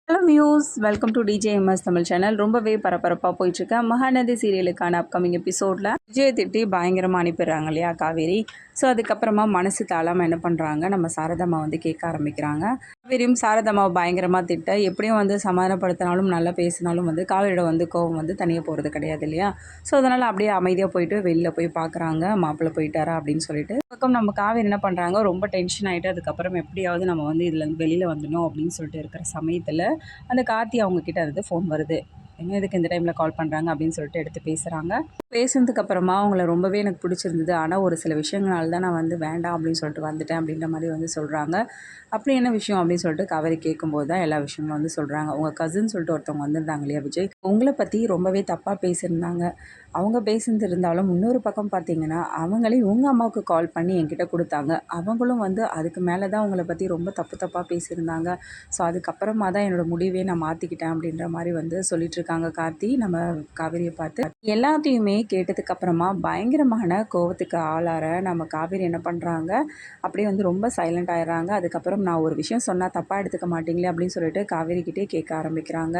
Hello views, welcome to TJMS Tamil channel. ரொம்பவே பரபரப்பாக போயிட்டுருக்க மகாநதி சீரியலுக்கான அப்கமிங் எபிசோடில் விஜயை திட்டி பயங்கரமாக அனுப்பிடுறாங்க இல்லையா காவேரி. ஸோ அதுக்கப்புறமா மனசு தாளாமல் என்ன பண்ணுறாங்க, நம்ம சாரதாம்மா வந்து கேட்க ஆரம்பிக்கிறாங்க. காவேரியும் சாரதாம்மாவை பயங்கரமாக திட்ட, எப்படியும் வந்து சமாதானப்படுத்தினாலும் நல்லா பேசினாலும் வந்து காவேரியோட வந்து கோவம் வந்து தனியாக போகிறது கிடையாது இல்லையா. ஸோ அதனால் அப்படியே அமைதியாக போயிட்டு வெளியில் போய் பார்க்குறாங்க, மாப்பிள்ளை போயிட்டாரா அப்படின்னு சொல்லிட்டு. பக்கம் நம்ம காவேரி என்ன பண்ணுறாங்க, ரொம்ப டென்ஷன் ஆகிட்டு அதுக்கப்புறம் எப்படியாவது நம்ம வந்து இதுலேருந்து வெளியில் வந்துடணும் அப்படின்னு சொல்லிட்டு இருக்கிற சமயத்தில் அந்த கார்த்தி அவங்கக்கிட்ட இருந்து ஃபோன் வருது. என்ன இதுக்கு இந்த டைமில் கால் பண்ணுறாங்க அப்படின்னு சொல்லிட்டு எடுத்து பேசுகிறாங்க. பேசுனதுக்கப்புறமா அவங்கள ரொம்பவே எனக்கு பிடிச்சிருந்தது, ஆனால் ஒரு சில விஷயங்களால தான் நான் வந்து வேண்டாம் அப்படின்னு சொல்லிட்டு வந்துட்டேன் அப்படின்ற மாதிரி வந்து சொல்கிறாங்க. அப்படி என்ன விஷயம் அப்படின்னு சொல்லிட்டு காவேரி கேட்கும்போது தான் எல்லா விஷயங்களும் வந்து சொல்கிறாங்க. உங்கள் கசின் சொல்லிட்டு ஒருத்தவங்க வந்திருந்தாங்க இல்லையா விஜய், உங்களை பற்றி ரொம்பவே தப்பாக பேசியிருந்தாங்க. அவங்க பேசினது இருந்தாலும் இன்னொரு பக்கம் பார்த்தீங்கன்னா அவங்களே உங்கள் அம்மாவுக்கு கால் பண்ணி என்கிட்ட கொடுத்தாங்க. அவங்களும் வந்து அதுக்கு மேலே தான் உங்களை பற்றி ரொம்ப தப்பாக பேசியிருந்தாங்க. ஸோ அதுக்கப்புறமா தான் என்னோடய முடிவே நான் மாற்றிக்கிட்டேன் அப்படின்ற மாதிரி வந்து சொல்லிகிட்ருக்காங்க கார்த்தி நம்ம காவேரியை பார்த்து. எல்லாத்தையுமே கேட்டதுக்கப்புறமா பயங்கரமான கோவத்துக்கு ஆளார நம்ம காவேரி என்ன பண்ணுறாங்க, அப்படியே வந்து ரொம்ப சைலண்ட் ஆயிடுறாங்க. அதுக்கப்புறம் நான் ஒரு விஷயம் சொன்னால் தப்பாக எடுத்துக்க மாட்டீங்களே அப்படின்னு சொல்லிட்டு காவேரிக்கிட்டே கேட்க ஆரம்பிக்கிறாங்க.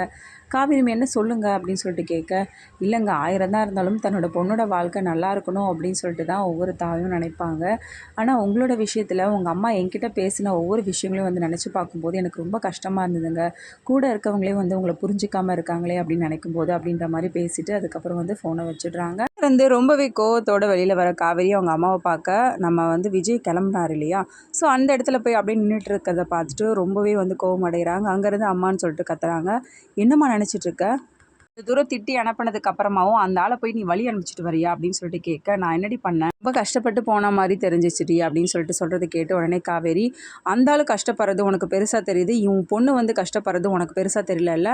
காவேரி என்ன சொல்லுங்கள் அப்படின்னு சொல்லிட்டு கேட்க, இல்லைங்க 1000 தான் இருந்தாலும் தன்னோட பொண்ணோட வாழ்க்கை நல்லா இருக்கணும் அப்படின்னு சொல்லிட்டு தான் ஒவ்வொரு தாயும் நினைப்பாங்க. ஆனால் உங்களோட விஷயத்தில் உங்கள் அம்மா என்கிட்ட பேசின ஒவ்வொரு விஷயங்களையும் வந்து நினச்சி பார்க்கும்போது எனக்கு ரொம்ப கஷ்டமாக இருந்ததுங்க. கூட இருக்கவங்களே வந்து உங்களை புரிஞ்சிக்காமல் இருக்காங்களே அப்படின்னு நினைக்கும்போது அப்படின்ற மாதிரி பேசிட்டு அதுக்கப்புறம் வந்து ஃபோனை வச்சிடுறாங்க. வந்து ரொம்பவே கோவத்தோட வெளியில் வர காவேரி அவங்க அம்மாவை பார்க்க நம்ம வந்து விஜய் கிளம்புனார் இல்லையா. ஸோ அந்த இடத்துல போய் அப்படியே நின்றுட்டு இருக்கிறத பார்த்துட்டு ரொம்பவே வந்து கோவம் அடைகிறாங்க. அங்கேருந்து அம்மான்னு சொல்லிட்டு கத்துறாங்க. என்னம்மா நினச்சிட்ருக்க, தூரம் திட்டி அனுப்பினதுக்கு அப்புறமாவும் அந்த ஆளை போய் நீ வழி அனுப்பிச்சிட்டு வரியா அப்படின்னு சொல்லிட்டு கேட்க, நான் என்னடி பண்ணேன், ரொம்ப கஷ்டப்பட்டு போன மாதிரி தெரிஞ்சிச்சுடி அப்படின்னு சொல்லிட்டு சொல்கிறது கேட்டு உடனே காவேரி, அந்த ஆள் கஷ்டப்படுறது உனக்கு பெருசாக தெரியுது, இவன் பொண்ணு வந்து கஷ்டப்படுறது உனக்கு பெருசாக தெரியல.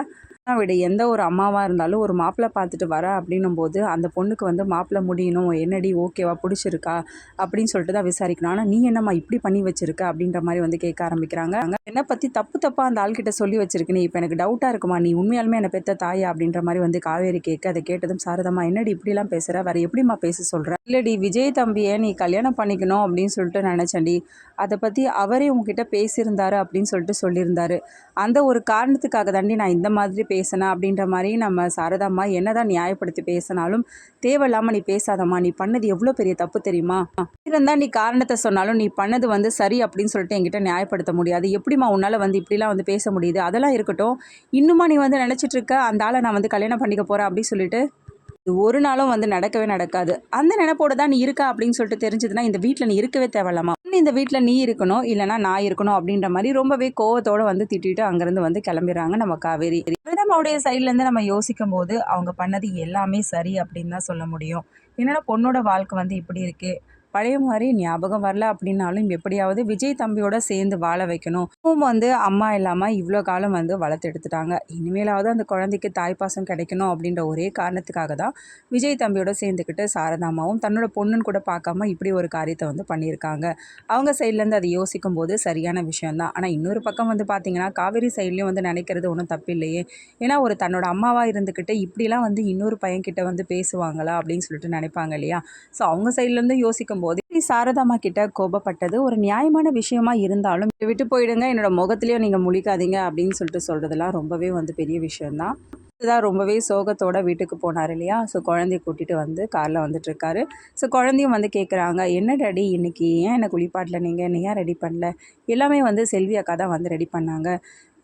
விட எந்த ஒரு அம்மாவாக இருந்தாலும் ஒரு மாப்பிள்ளை பார்த்துட்டு வர அப்படின்னும் போது அந்த பொண்ணுக்கு வந்து மாப்பிள்ளை முடியணும், என்னடி ஓகேவா பிடிச்சிருக்கா அப்படின்னு சொல்லிட்டு தான் விசாரிக்கணும். ஆனால் நீ என்னம்மா இப்படி பண்ணி வச்சிருக்க அப்படின்ற மாதிரி வந்து கேட்க ஆரம்பிக்கிறாங்க. என்னை பற்றி தப்பாக அந்த ஆள்கிட்ட சொல்லி வச்சிருக்கு, நீ இப்போ எனக்கு டவுட்டாக இருக்குமா, நீ உண்மையாலுமே என்னை பெற்ற தாயா அப்படின்ற மாதிரி வந்து காவேரி கேட்க, அதை கேட்டதும் சாரதாம்மா என்னடி இப்படிலாம் பேசுகிற, வேறு எப்படிம்மா பேச சொல்கிற, இல்லடி விஜய் தம்பியை நீ கல்யாணம் பண்ணிக்கணும் அப்படின்னு சொல்லிட்டு நினச்சேன்டி, அதை பற்றி அவரே உங்ககிட்ட பேசியிருந்தாரு அப்படின்னு சொல்லிட்டு சொல்லியிருந்தாரு, அந்த ஒரு காரணத்துக்காக தாண்டி நான் இந்த மாதிரி பேசினேன் அப்படின்ற மாதிரி நம்ம சாரதாம்மா என்னதான் நியாயப்படுத்தி பேசினாலும் தேவையில்லாமல் நீ பேசாதம்மா, நீ பண்ணது எவ்வளோ பெரிய தப்பு தெரியுமா, இருந்தால் நீ காரணத்தை சொன்னாலும் நீ பண்ணது வந்து சரி அப்படின்னு சொல்லிட்டு என்கிட்ட நியாயப்படுத்த முடியாது, எப்படிம்மா உன்னால் வந்து இப்படிலாம் வந்து பேச முடியுது, அதெல்லாம் இருக்கட்டும், இன்னுமா நீ வந்து நினச்சிட்டு இருக்க அந்த ஆளை நான் வந்து கல்யாணம் பண்ணிக்க போகிறேன் அப்படின்னு சொல்லிட்டு, ஒரு நாளும் வந்து நடக்கவே நடக்காது, அந்த நினைப்போட தான் நீ இருக்கா அப்படின்னு சொல்லிட்டு தெரிஞ்சதுன்னா இந்த வீட்டில் நீ இருக்கவே தேவையில்லாமா, இந்த வீட்டில் நீ இருக்கணும் இல்லைனா நான் இருக்கணும் அப்படின்ற மாதிரி ரொம்பவே கோவத்தோடு வந்து திட்டிட்டு அங்கேருந்து வந்து கிளம்பிடுறாங்க நம்ம காவேரி. நம்மளுடைய சைட்லேருந்து நம்ம யோசிக்கும் போது அவங்க பண்ணது எல்லாமே சரி அப்படின்னு தான் சொல்ல முடியும். என்னோட பொண்ணோட வாழ்க்கை வந்து இப்படி இருக்குது, பழைய மாதிரி ஞாபகம் வரல அப்படின்னாலும் எப்படியாவது விஜய் தம்பியோட சேர்ந்து வாழ வைக்கணும், வந்து அம்மா இல்லாமல் இவ்வளோ காலம் வந்து வளர்த்து எடுத்துட்டாங்க, இனிமேலாவது அந்த குழந்தைக்கு தாய்ப்பாசம் கிடைக்கணும் அப்படின்ற ஒரே காரணத்துக்காக தான் விஜய் தம்பியோட சேர்ந்துக்கிட்டு சாரதாமாவும் தன்னோட பொண்ணுன்னு கூட பார்க்காம இப்படி ஒரு காரியத்தை வந்து பண்ணியிருக்காங்க. அவங்க சைட்லேருந்து அதை யோசிக்கும் போது சரியான விஷயந்தான். ஆனால் இன்னொரு பக்கம் வந்து பார்த்திங்கன்னா காவேரி சைட்லேயும் வந்து நினைக்கிறது ஒன்றும் தப்பு இல்லையே. ஏன்னா ஒரு தன்னோட அம்மாவாக இருந்துக்கிட்டு இப்படிலாம் வந்து இன்னொரு பையன்கிட்ட வந்து பேசுவாங்களா அப்படின்னு சொல்லிட்டு நினைப்பாங்க இல்லையா. ஸோ அவங்க சைட்லேருந்து யோசிக்கும் போது சாரதாம்மா கிட்ட கோபப்பட்டது ஒரு நியாயமான விஷயமா இருந்தாலும் விட்டு போயிடுங்க, என்னோட முகத்திலையும் நீங்கள் முழிக்காதீங்க அப்படின்னு சொல்லிட்டு சொல்கிறதெல்லாம் ரொம்பவே வந்து பெரிய விஷயந்தான். இதுதான் ரொம்பவே சோகத்தோட வீட்டுக்கு போனார் இல்லையா. ஸோ குழந்தைய கூட்டிகிட்டு வந்து காரில் வந்துட்டுருக்காரு. ஸோ குழந்தையும் வந்து கேட்குறாங்க, என்ன டாடி இன்றைக்கி ஏன் என்னை குளிப்பாட்டில், நீங்கள் என்ன ஏன் ரெடி பண்ணல, எல்லாமே வந்து செல்வி அக்கா தான் வந்து ரெடி பண்ணாங்க.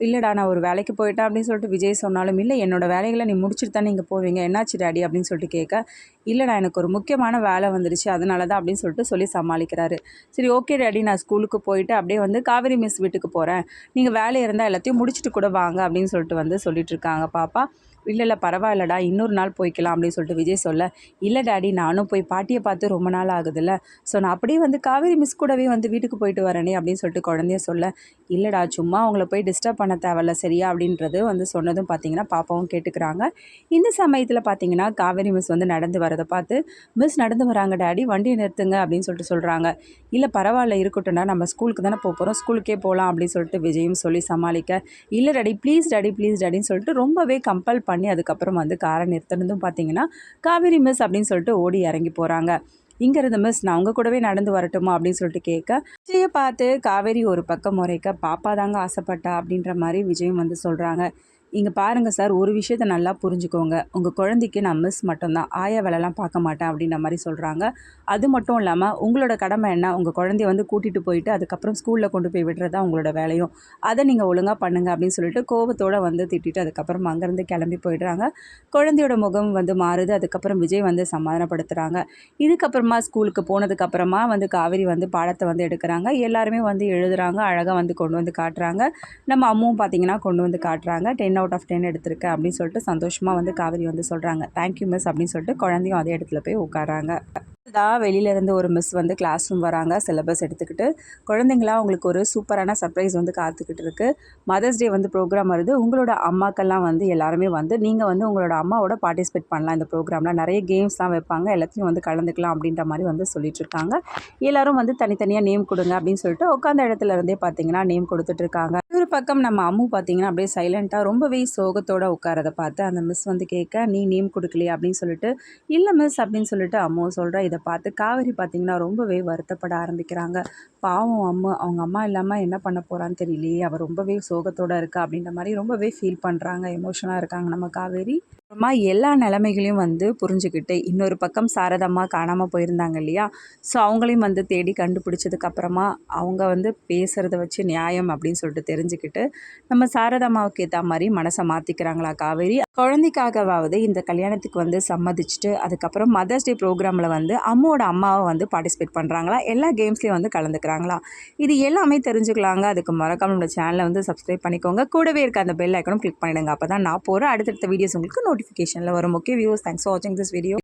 இல்லைடா நான் ஒரு வேலைக்கு போயிட்டேன் அப்படின்னு சொல்லிட்டு விஜய் சொன்னாலும், இல்லை என்னோடய வேலைகளை நீ முடிச்சுட்டு தான் நீங்கள் போவீங்க, என்னாச்சு டாடி அப்படின்னு சொல்லிட்டு கேட்க, இல்லைடா எனக்கு ஒரு முக்கியமான வேலை வந்துடுச்சு அதனால தான் அப்படின்னு சொல்லிட்டு சொல்லி சமாளிக்கிறாரு. சரி ஓகே டாடி, நான் ஸ்கூலுக்கு போயிட்டு அப்படியே வந்து காவேரி மிஸ் வீட்டுக்கு போகிறேன், நீங்கள் வேலை இருந்தால் எல்லாத்தையும் முடிச்சுட்டு கூட வாங்க அப்படின்னு சொல்லிட்டு வந்து சொல்லிட்டு இருக்காங்க பாப்பா. இல்லை பரவாயில்லடா இன்னொரு நாள் போய்க்கலாம் அப்படின்னு சொல்லிட்டு விஜய் சொல்ல, இல்லை டாடி நானும் போய் பாட்டியை பார்த்து ரொம்ப நாள் ஆகுதுல்ல, ஸோ நான் அப்படியே வந்து காவேரி மிஸ் கூடவே வந்து வீட்டுக்கு போயிட்டு வரேனே அப்படின்னு சொல்லிட்டு குழந்தைய சொல்ல, இல்லைடா சும்மா அவங்கள போய் டிஸ்டர்ப் பண்ண தேவையில்ல சரியா அப்படின்றது வந்து சொன்னதும் பார்த்தீங்கன்னா பாப்பாவும் கேட்டுக்கிறாங்க. இந்த சமயத்தில் பார்த்தீங்கன்னா காவேரி மிஸ் வந்து நடந்து வரதை பார்த்து, மிஸ் நடந்து வராங்க டாடி வண்டியை நிறுத்துங்க அப்படின்னு சொல்லிட்டு சொல்கிறாங்க. இல்லை பரவாயில்ல இருக்கட்டும்டா, நம்ம ஸ்கூலுக்கு தானே போகிறோம், ஸ்கூலுக்கே போகலாம் அப்படின்னு சொல்லிட்டு விஜயும் சொல்லி சமாளிக்க, இல்லை டாடி ப்ளீஸ் டாடின்னு சொல்லிட்டு ரொம்பவே கம்பல் பண்ணி அதுக்கப்புறம் வந்து காரை நிறுத்தினதும் பார்த்தீங்கன்னா காவேரி மிஸ் அப்படின்னு சொல்லிட்டு ஓடி இறங்கி போகிறாங்க. இங்கே இருந்த மிஸ் நான் உங்கள் கூடவே நடந்து வரட்டுமா அப்படின்னு சொல்லிட்டு கேட்க, விஜயை பார்த்து காவேரி ஒரு பக்கம் முறைக்க பாப்பா தாங்க ஆசைப்பட்டா அப்படின்ற மாதிரி விஜயும் வந்து சொல்கிறாங்க. இங்கே பாருங்கள் சார், ஒரு விஷயத்த நல்லா புரிஞ்சுக்கோங்க. உங்கள் குழந்தைக்கு நான் மிஸ் மட்டும்தான், ஆயா வேலைலாம் பார்க்க மாட்டேன் அப்படின்ற மாதிரி சொல்கிறாங்க. அது மட்டும் இல்லாமல் உங்களோட கடமை என்ன, உங்கள் குழந்தைய வந்து கூட்டிகிட்டு போயிட்டு அதுக்கப்புறம் ஸ்கூலில் கொண்டு போய் விடுறது தான் உங்களோட வேலையும், அதை நீங்கள் ஒழுங்காக பண்ணுங்கள் அப்படின்னு சொல்லிட்டு கோபத்தோடு வந்து திட்டிட்டு அதுக்கப்புறம் அங்கேருந்து கிளம்பி போயிடுறாங்க. குழந்தையோட முகம் வந்து மாறுது. அதுக்கப்புறம் விஜய் வந்து சமாதானப்படுத்துகிறாங்க. இதுக்கப்புறமா ஸ்கூலுக்கு போனதுக்கப்புறமா வந்து காவேரி வந்து பாடத்தை வந்து எடுக்கிறாங்க. எல்லாருமே வந்து எழுதுகிறாங்க. அழகாக வந்து கொண்டு வந்து காட்டுறாங்க. நம்ம அம்மாவும் பார்த்திங்கன்னா கொண்டு வந்து காட்டுறாங்க. 10 out of 10 எடுத்திருக்கேன் அப்படின்னு சொல்லிட்டு சந்தோஷமாக வந்து காவேரி வந்து சொல்கிறாங்க. தேங்க்யூ மிஸ் அப்படின்னு சொல்லிட்டு குழந்தையும் அதே இடத்துல போய் உட்காராங்க. வெளியிலேருந்து ஒரு மிஸ் வந்து கிளாஸ் ரூம் வராங்க சிலபஸ் எடுத்துக்கிட்டு. குழந்தைங்களா உங்களுக்கு ஒரு சூப்பரான சர்ப்ரைஸ் வந்து காத்துக்கிட்டு இருக்கு. மதர்ஸ் டே வந்து ப்ரோக்ராம் வருது. உங்களோட அம்மாக்கெல்லாம் வந்து எல்லாருமே வந்து நீங்கள் வந்து உங்களோட அம்மாவோட பார்ட்டிசிபேட் பண்ணலாம். இந்த ப்ரோக்ராமில் நிறைய கேம்ஸ்லாம் வைப்பாங்க, எல்லாத்தையும் வந்து கலந்துக்கலாம் அப்படின்ற மாதிரி வந்து சொல்லிட்டு இருக்காங்க. எல்லோரும் வந்து தனித்தனியாக நேம் கொடுங்க அப்படின்னு சொல்லிட்டு உட்காந்த இடத்துல இருந்தே பார்த்தீங்கன்னா நேம் கொடுத்துட்ருக்காங்க. ஒரு பக்கம் நம்ம அம்மு பார்த்தீங்கன்னா அப்படியே சைலண்ட்டாக ரொம்பவே சோகத்தோடு உட்காரதை பார்த்து அந்த மிஸ் வந்து கேட்க, நீ நேம் கொடுக்கலையே அப்படின்னு சொல்லிட்டு, இல்லை மிஸ் அப்படின்னு சொல்லிட்டு அம்மு சொல்கிற. இதை பார்த்து காவேரி பார்த்திங்கன்னா ரொம்பவே வருத்தப்பட ஆரம்பிக்கிறாங்க. பாவம் அவங்க அம்மா இல்லாமல் என்ன பண்ண போகிறான்னு தெரியலையே, அவள் ரொம்பவே சோகத்தோடு இருக்கா அப்படின்ற மாதிரி ரொம்பவே ஃபீல் பண்ணுறாங்க. எமோஷனாக இருக்காங்க நம்ம காவேரி. அப்புறமா எல்லா நிலைமைகளையும் வந்து புரிஞ்சுக்கிட்டு இன்னொரு பக்கம் சாரதம்மா காணாமல் போயிருந்தாங்க இல்லையா, ஸோ அவங்களையும் வந்து தேடி கண்டுபிடிச்சதுக்கப்புறமா அவங்க வந்து பேசுகிறத வச்சு நியாயம் அப்படின்னு சொல்லிட்டு தெரிஞ்சுக்கிட்டு நம்ம சாரதம்மாவுக்கு ஏற்ற மாதிரி மனசை மாற்றிக்கிறாங்களா காவேரி. குழந்தைக்காகவாவது இந்த கல்யாணத்துக்கு வந்து சம்மதிச்சுட்டு அதுக்கப்புறம் மதர்ஸ் டே ப்ரோக்ராமில் வந்து அம்மாவோட அம்மாவை வந்து பார்ட்டிசிபேட் பண்ணுறாங்களா, எல்லா கேம்ஸ்லேயும் வந்து கலந்துக்கிறாங்களா, இது எல்லாமே தெரிஞ்சுக்கலாங்க. அதுக்கு மறக்காம நம்ம சேனலை வந்து சப்ஸ்கிரைப் பண்ணிக்கோங்க. கூடவே இருக்க அந்த பெல் ஐக்கனும் கிளிக் பண்ணிடுங்க. அப்போ தான் நான் போகிற அடுத்தடுத்த வீடியோஸ் உங்களுக்கு நோட்டிஃபிகேஷனில் வரும். ஓகே வியூவர்ஸ், தேங்க்ஸ் ஃபார் வாட்சிங் திஸ் வீடியோ.